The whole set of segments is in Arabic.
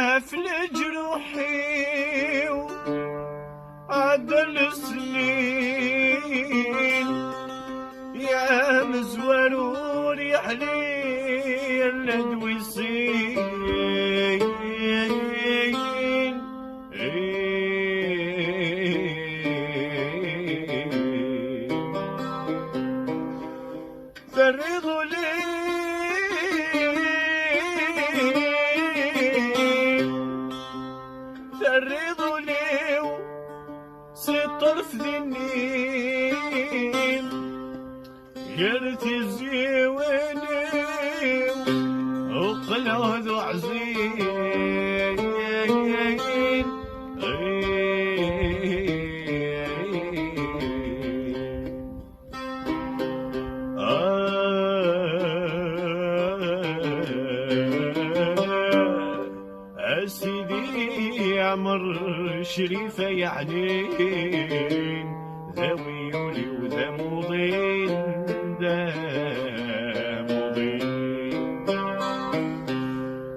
غافل جروحي وعدل السنين يا مزوار وريح لي الندوي سين فرضوا لي فرضوا لي طرف ذنين يرتزي ويني وقلع ذو عزين سيدي عمر شريفة يعني ذا ويولي وذا مضين ذا مضين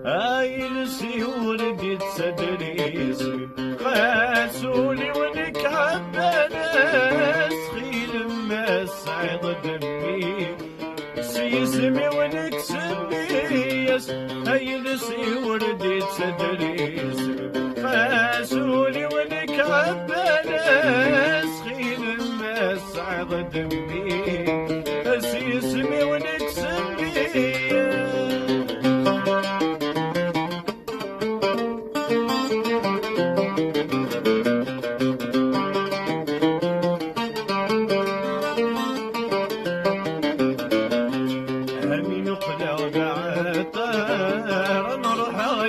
هاي السيور دي تصدري قاسولي ولك عبانا سخيل ما السعيد دمي سيسمي ولك سميس هاي السيور دي تصدري قاسولي ولك عبانا سخيل ما السعيد دمي سيسمي ولك سميس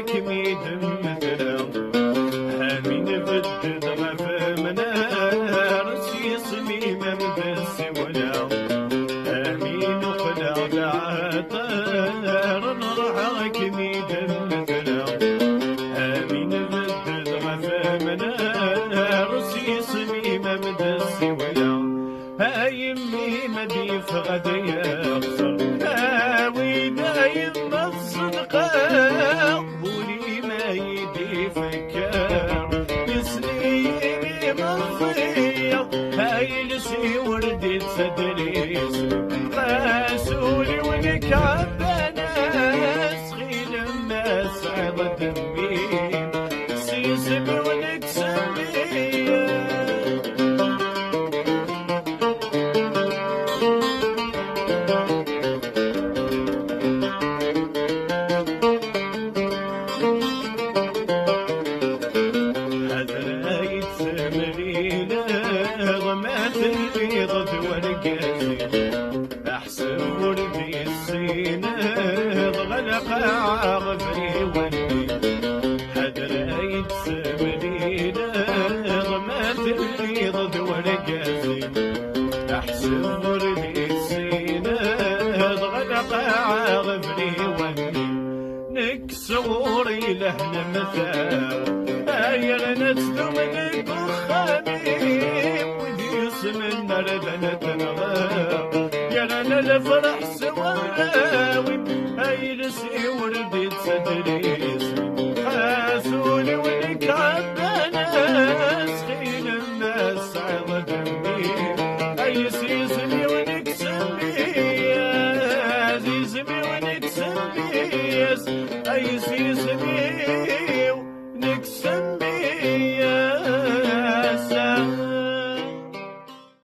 كميد مثله همين بدد غف منار سيصمي مبس ولا همين خلع بعطار نرح كميد مثله همين بدد غف منار سيصمي مبس ولا هايمي مدي فغد يخسر هاوي دايم الصدقه فكر يسليني مضيع هاي لسي وردي تصدريس قاسولي ولك عبانا سخيل ما سعيد دمي سيسمي ولك سمي البيض ورقتي احسن وردي السينة غلق عغفري ولي حدريت سمرينة ضمات البيض ورقتي احسن وردي السينة غلق عغفري ولي نكسوري لهنا مثال هايرنا تدوم لك خامي من نردنا تنغاو يا غنى الفرح سواراوي هاي لسي وردي تصدري اسمي حاسولي ولك عبانا سخيل الناس عظى دمي هاي سيسمي ولك سمي زيزمي ولك سمي هاي سيسمي